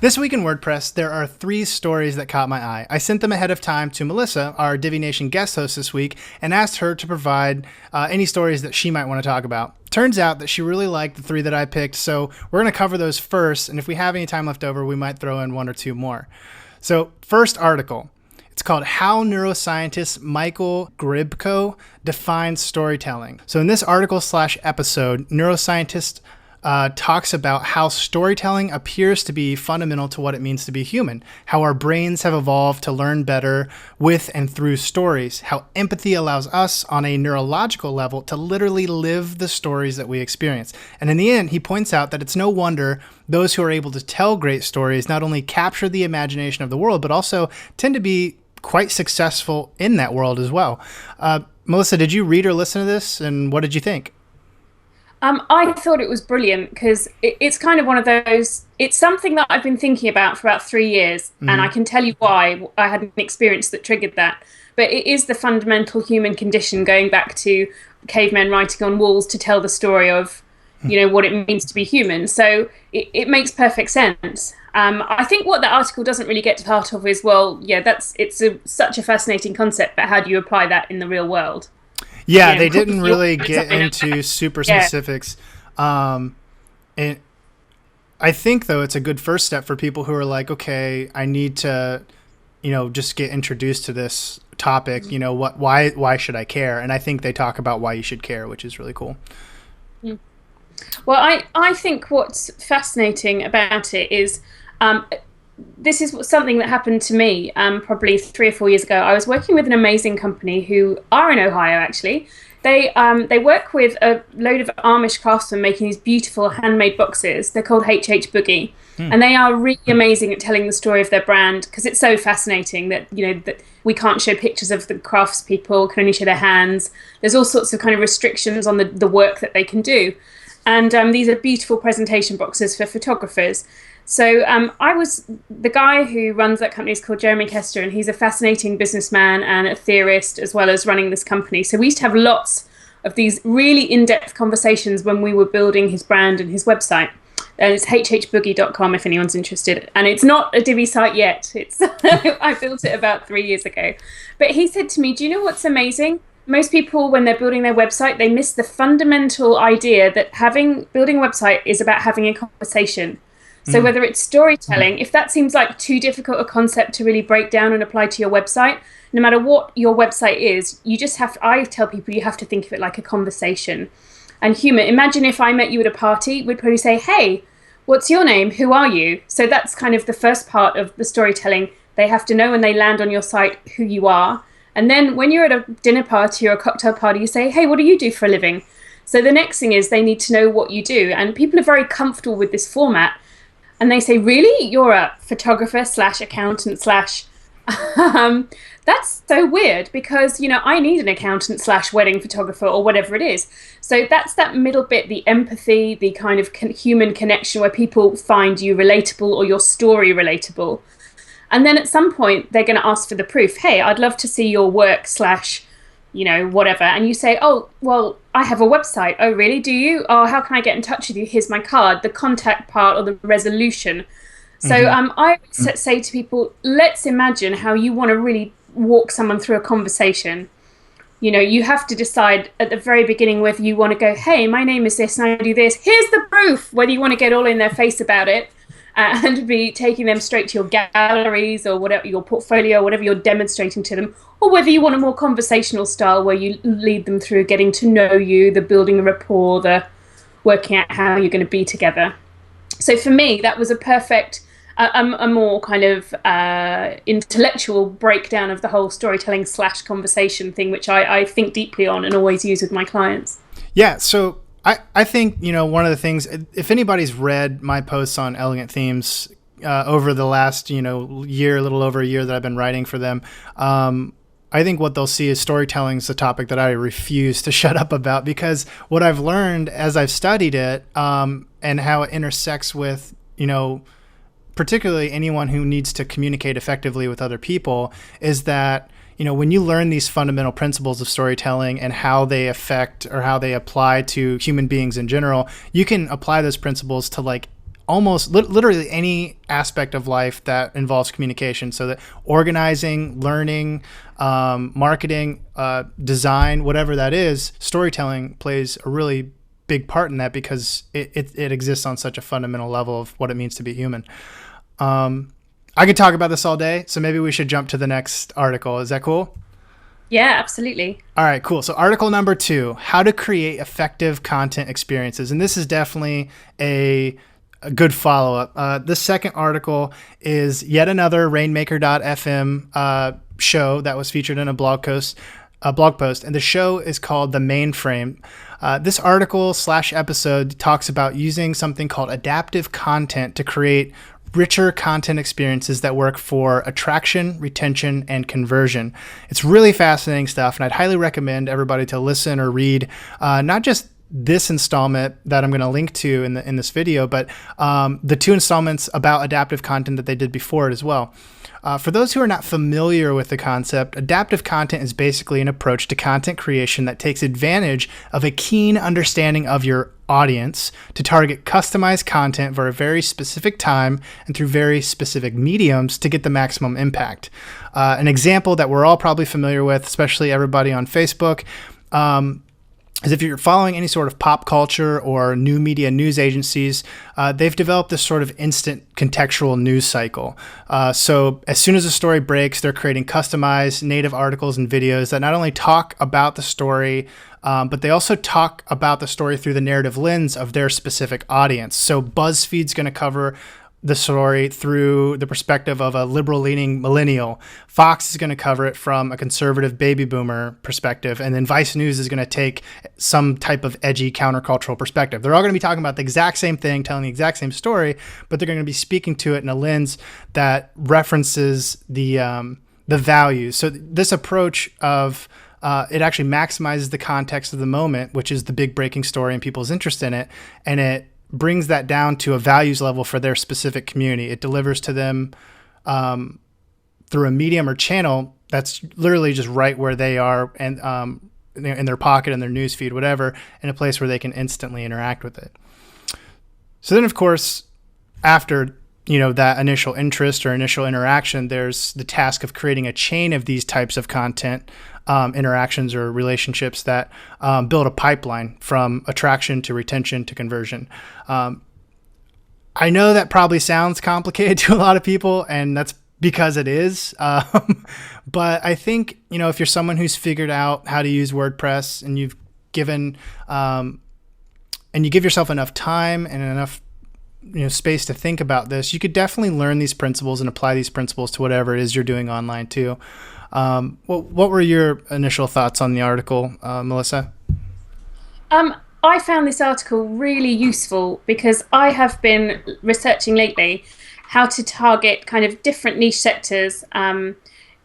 This week in WordPress, there are 3 stories that caught my eye. I sent them ahead of time to Melissa, our Divination guest host this week, and asked her to provide any stories that she might want to talk about. Turns out that she really liked the 3 that I picked, so we're going to cover those first, and if we have any time left over, we might throw in 1 or 2 more. So, first article. It's called How Neuroscientist Michael Gribko Defines Storytelling. So in this article/episode, neuroscientist talks about how storytelling appears to be fundamental to what it means to be human, how our brains have evolved to learn better with and through stories, how empathy allows us on a neurological level to literally live the stories that we experience. And in the end, he points out that it's no wonder those who are able to tell great stories not only capture the imagination of the world, but also tend to be quite successful in that world as well. Melissa, did you read or listen to this, and what did you think? I thought it was brilliant because it's kind of one of those, it's something that I've been thinking about for about 3 years, and I can tell you why. I had an experience that triggered that. But it is the fundamental human condition, going back to cavemen writing on walls to tell the story of, what it means to be human. So it makes perfect sense. I think what the article doesn't really get to the heart of is, such a fascinating concept, but how do you apply that in the real world? Yeah, they didn't really get into super specifics. And I think, though, it's a good first step for people who are like, okay, I need to, just get introduced to this topic. Why should I care? And I think they talk about why you should care, which is really cool. Well, I think what's fascinating about it is this is something that happened to me probably 3 or 4 years ago. I was working with an amazing company who are in Ohio, actually. They work with a load of Amish craftsmen making these beautiful handmade boxes. They're called HH Boogie. And they are really amazing at telling the story of their brand, because it's so fascinating that, that we can't show pictures of the craftspeople, can only show their hands. There's all sorts of kind of restrictions on the work that they can do. And these are beautiful presentation boxes for photographers. So the guy who runs that company is called Jeremy Kester, and he's a fascinating businessman and a theorist as well as running this company. So we used to have lots of these really in-depth conversations when we were building his brand and his website. And it's hhboogie.com if anyone's interested. And it's not a Divi site yet. I built it about 3 years ago. But he said to me, do you know what's amazing? Most people, when they're building their website, they miss the fundamental idea that building a website is about having a conversation. So whether it's storytelling, if that seems like too difficult a concept to really break down and apply to your website, no matter what your website is, I tell people you have to think of it like a conversation. And humor, imagine if I met you at a party, we'd probably say, hey, what's your name? Who are you? So that's kind of the first part of the storytelling. They have to know when they land on your site who you are. And then when you're at a dinner party or a cocktail party, you say, hey, what do you do for a living? So the next thing is they need to know what you do. And people are very comfortable with this format. And they say, really? You're a photographer / accountant / that's so weird because, I need an accountant / wedding photographer or whatever it is. So that's that middle bit, the empathy, the kind of human connection where people find you relatable or your story relatable. And then at some point, they're going to ask for the proof. Hey, I'd love to see your work / whatever. And you say, oh, well, I have a website. Oh, really? Do you? Oh, how can I get in touch with you? Here's my card, the contact part or the resolution. So I say to people, let's imagine how you want to really walk someone through a conversation. You have to decide at the very beginning whether you want to go, hey, my name is this and I do this. Here's the proof, whether you want to get all in their face about it and be taking them straight to your galleries or whatever, your portfolio, whatever you're demonstrating to them, or whether you want a more conversational style where you lead them through getting to know you, the building a rapport, the working out how you're going to be together. So for me, that was a perfect, a more kind of intellectual breakdown of the whole storytelling / conversation thing, which I think deeply on and always use with my clients. Yeah, so I think, one of the things, if anybody's read my posts on elegant themes over the last, year, a little over a year that I've been writing for them, I think what they'll see is storytelling is a topic that I refuse to shut up about, because what I've learned as I've studied it and how it intersects with, particularly anyone who needs to communicate effectively with other people, is that, when you learn these fundamental principles of storytelling and how they affect or how they apply to human beings in general, you can apply those principles to almost literally any aspect of life that involves communication. So that organizing, learning, marketing, design, whatever that is, storytelling plays a really big part in that because it exists on such a fundamental level of what it means to be human. I could talk about this all day, so maybe we should jump to the next article. Is that cool? Yeah, absolutely. All right, cool. So article number 2, how to create effective content experiences. And this is definitely a good follow-up. This second article is yet another Rainmaker.fm show that was featured in a blog post. And the show is called The Mainframe. This article / episode talks about using something called adaptive content to create richer content experiences that work for attraction, retention, and conversion. It's really fascinating stuff, and I'd highly recommend everybody to listen or read not just this installment that I'm going to link to in this video, but the 2 installments about adaptive content that they did before it as well. For those who are not familiar with the concept, adaptive content is basically an approach to content creation that takes advantage of a keen understanding of your audience to target customized content for a very specific time and through very specific mediums to get the maximum impact. An example that we're all probably familiar with, especially everybody on Facebook, is if you're following any sort of pop culture or new media news agencies, they've developed this sort of instant contextual news cycle. So as soon as a story breaks, they're creating customized native articles and videos that not only talk about the story, but they also talk about the story through the narrative lens of their specific audience. So BuzzFeed's going to cover the story through the perspective of a liberal-leaning millennial. Fox is going to cover it from a conservative baby boomer perspective, and then Vice News is going to take some type of edgy countercultural perspective. They're all going to be talking about the exact same thing, telling the exact same story, but they're going to be speaking to it in a lens that references the values. So this approach of it actually maximizes the context of the moment, which is the big breaking story and people's interest in it, and it brings that down to a values level for their specific community. It delivers to them through a medium or channel that's literally just right where they are and in their pocket, in their newsfeed, whatever, in a place where they can instantly interact with it. So then, of course, after that initial interest or initial interaction, there's the task of creating a chain of these types of content interactions or relationships that build a pipeline from attraction to retention to conversion. I know that probably sounds complicated to a lot of people, and that's because it is. But I think, if you're someone who's figured out how to use WordPress and you've given, and you give yourself enough time and enough space to think about this, you could definitely learn these principles and apply these principles to whatever it is you're doing online too. What were your initial thoughts on the article, Melissa? I found this article really useful because I have been researching lately how to target kind of different niche sectors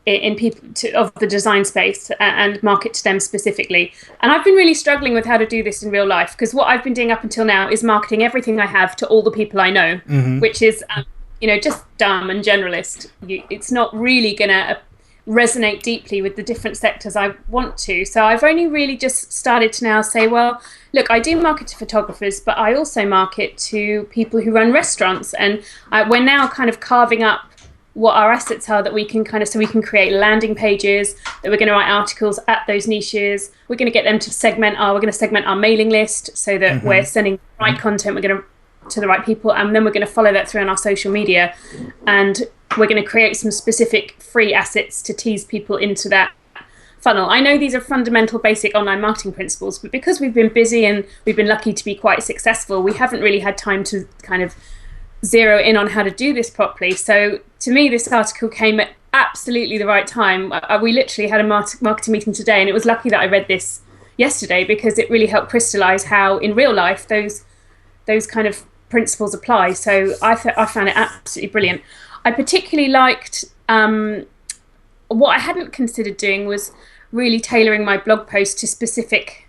in people of the design space and market to them specifically. And I've been really struggling with how to do this in real life, because what I've been doing up until now is marketing everything I have to all the people I know, which is just dumb and generalist. It's not really going to resonate deeply with the different sectors I want to. So I've only really just started to now say, well, look, I do market to photographers, but I also market to people who run restaurants. And we're now kind of carving up what our assets are that we can so we can create landing pages, that we're going to write articles at those niches. We're going to get them to segment our mailing list so that we're sending the right content, we're going to the right people, and then we're going to follow that through on our social media. And we're going to create some specific free assets to tease people into that funnel. I know these are fundamental basic online marketing principles, but because we've been busy and we've been lucky to be quite successful, we haven't really had time to kind of zero in on how to do this properly. So to me, this article came at absolutely the right time. We literally had a marketing meeting today, and it was lucky that I read this yesterday, because it really helped crystallize how in real life those kind of principles apply. So I found it absolutely brilliant. I particularly liked what I hadn't considered doing was really tailoring my blog post to specific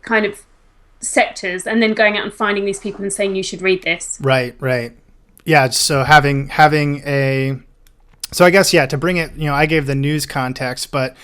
kind of sectors, and then going out and finding these people and saying you should read this. Right. Yeah. So having I guess, to bring it, I gave the news context, but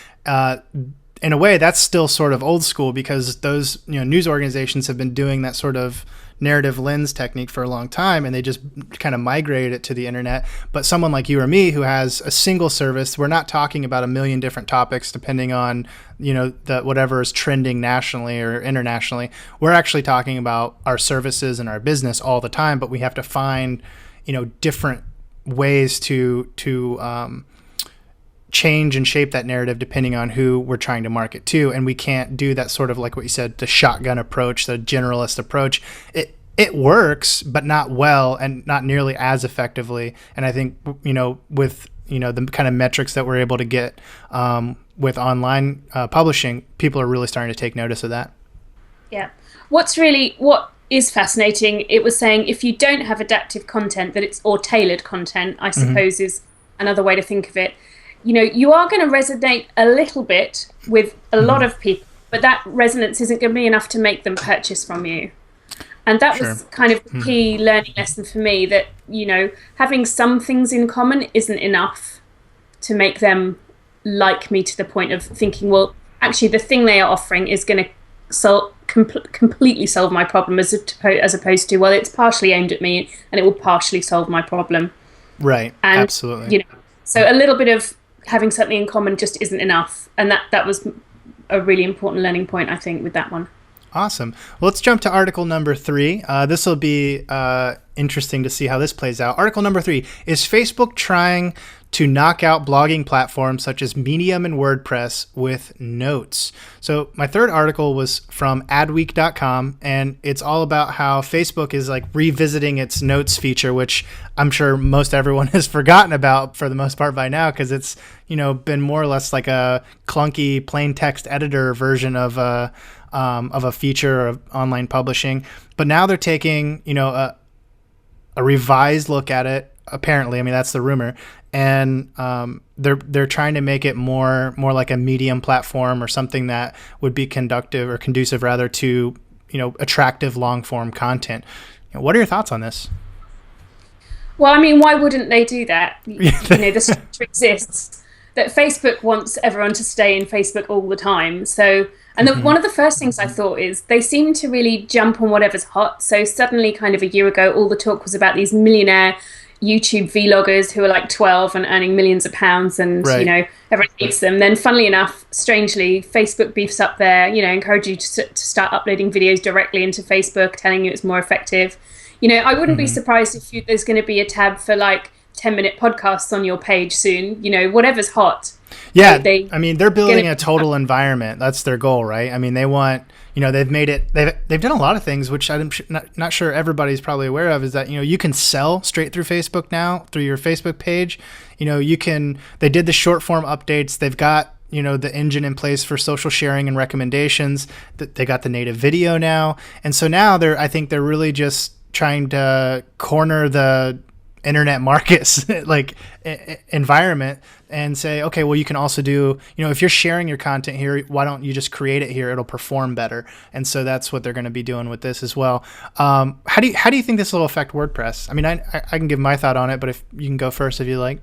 in a way, that's still sort of old school, because those, news organizations have been doing that sort of narrative lens technique for a long time, and they just kind of migrated it to the internet. But someone like you or me who has a single service, we're not talking about a million different topics depending on, whatever is trending nationally or internationally. We're actually talking about our services and our business all the time, but we have to find, different ways to change and shape that narrative depending on who we're trying to market to. And we can't do that sort of, like what you said, the shotgun approach, the generalist approach. It works, but not well, and not nearly as effectively. And I think, with, the kind of metrics that we're able to get with online publishing, people are really starting to take notice of that. Yeah. What is fascinating, it was saying if you don't have adaptive content, or tailored content, I suppose is another way to think of it. You are going to resonate a little bit with a lot of people, but that resonance isn't going to be enough to make them purchase from you. And that was kind of the key learning lesson for me, that, having some things in common isn't enough to make them like me, to the point of thinking, well, actually the thing they are offering is going to completely solve my problem, as opposed to, well, it's partially aimed at me and it will partially solve my problem. Right. And, absolutely. So a little bit of having something in common just isn't enough. And that was a really important learning point, I think, with that one. Awesome. Well, let's jump to article number 3. This will be interesting to see how this plays out. Article number 3, is Facebook trying to knock out blogging platforms such as Medium and WordPress with notes? So my third article was from adweek.com, and it's all about how Facebook is like revisiting its notes feature, which I'm sure most everyone has forgotten about for the most part by now, because it's, been more or less like a clunky plain text editor version of a feature of online publishing. But now they're taking, a revised look at it. Apparently, I mean, that's the rumor, and they're trying to make it more like a Medium platform, or something that would be conducive rather to attractive long form content. What are your thoughts on this? Well, I mean, why wouldn't they do that? The structure exists that Facebook wants everyone to stay in Facebook all the time. So, and one of the first things I thought is they seem to really jump on whatever's hot. So suddenly, kind of a year ago, all the talk was about these millionaire YouTube vloggers who are like 12 and earning millions of pounds, and everyone hates them. Then, funnily enough, strangely, Facebook beefs up there, encourage you to start uploading videos directly into Facebook, telling you it's more effective. I wouldn't be surprised if there's going to be a tab for like 10-minute podcasts on your page soon. Whatever's hot. Yeah, they're building a total environment. That's their goal, right? I mean, they want, they've made it, they've done a lot of things, which I'm not sure everybody's probably aware of, is that, you can sell straight through Facebook now, through your Facebook page. They did the short form updates. They've got, the engine in place for social sharing and recommendations. They got the native video now. And so now I think they're really just trying to corner the internet markets like environment, and say, okay, well, you can also do, if you're sharing your content here, why don't you just create it here? It'll perform better. And so that's what they're going to be doing with this as well. How do you think this will affect WordPress? I mean, I can give my thought on it, but if you can go first, if you like.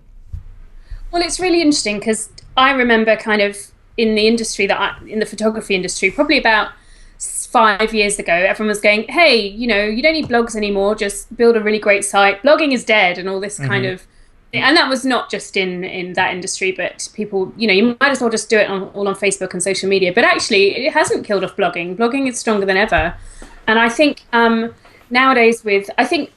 Well, it's really interesting, because I remember kind of in the industry in the photography industry, probably about 5 years ago, everyone was going, hey, you don't need blogs anymore, just build a really great site. Blogging is dead, and all this kind of thing. And that was not just in that industry, but people, you might as well just do it all on Facebook and social media. But actually, it hasn't killed off blogging. Blogging is stronger than ever. And I think nowadays I think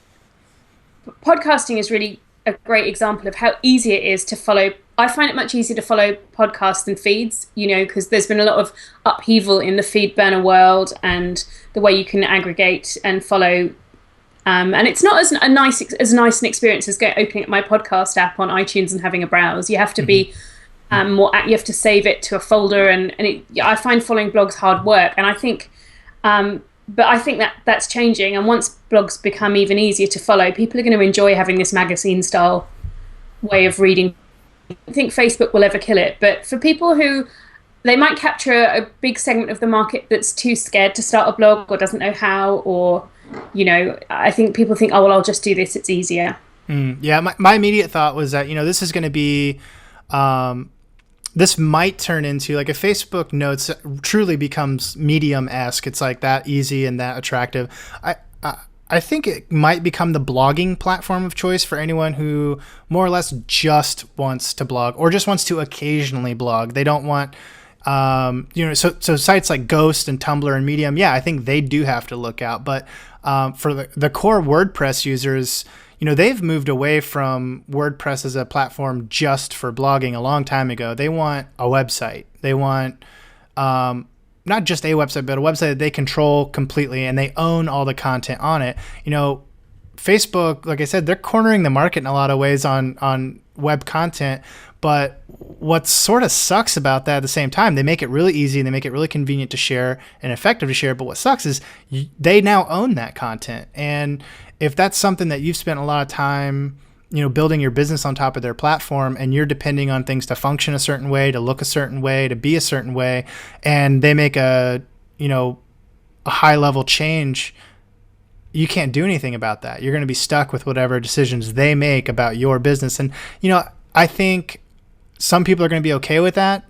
podcasting is really a great example of how easy it is to follow. I find it much easier to follow podcasts than feeds, because there's been a lot of upheaval in the feed burner world, and the way you can aggregate and follow. And it's not as nice an experience as opening up my podcast app on iTunes and having a browse. You have to be you have to save it to a folder, and I find following blogs hard work. And I think, but I think that's changing. And once blogs become even easier to follow, people are going to enjoy having this magazine style way of reading. I don't think Facebook will ever kill it, but for people who, they might capture a big segment of the market that's too scared to start a blog, or doesn't know how, or I think people think, oh well, I'll just do this, it's easier. Yeah, my immediate thought was that this is going to be this might turn into like if Facebook Notes truly becomes Medium-esque, it's like that easy and that attractive. I think it might become the blogging platform of choice for anyone who more or less just wants to blog or just wants to occasionally blog. They don't want, so sites like Ghost and Tumblr and Medium, yeah, I think they do have to look out. But for the core WordPress users, they've moved away from WordPress as a platform just for blogging a long time ago. They want a website. They want not just a website, but a website that they control completely and they own all the content on it. Facebook, like I said, they're cornering the market in a lot of ways on web content. But what sort of sucks about that at the same time, they make it really easy and they make it really convenient to share and effective to share. But what sucks is they now own that content. And if that's something that you've spent a lot of time, building your business on top of their platform, and you're depending on things to function a certain way, to look a certain way, to be a certain way, and they make a high level change, you can't do anything about that. You're going to be stuck with whatever decisions they make about your business. And, I think some people are going to be okay with that,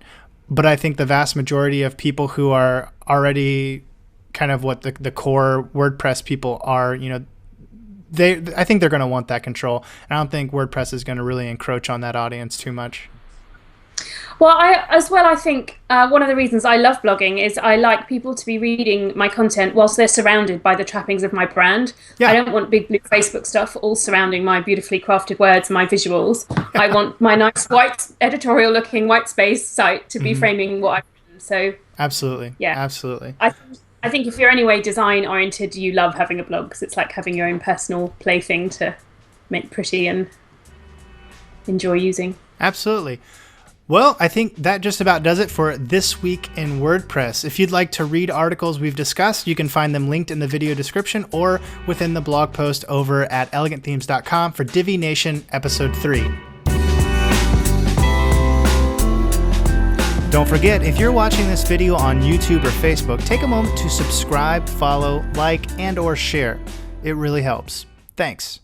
but I think the vast majority of people who are already kind of what the core WordPress people are, I think they're going to want that control. And I don't think WordPress is going to really encroach on that audience too much. Well, I think one of the reasons I love blogging is I like people to be reading my content whilst they're surrounded by the trappings of my brand. Yeah. I don't want big blue Facebook stuff all surrounding my beautifully crafted words, my visuals. I want my nice white editorial looking white space site to be framing what I've written. So absolutely. Yeah. Absolutely. I think if you're anyway design oriented, you love having a blog because it's like having your own personal plaything to make pretty and enjoy using. Absolutely. Well, I think that just about does it for This Week in WordPress. If you'd like to read articles we've discussed, you can find them linked in the video description or within the blog post over at elegantthemes.com for Divi Nation Episode 3. Don't forget, if you're watching this video on YouTube or Facebook, take a moment to subscribe, follow, like, and or share. It really helps. Thanks.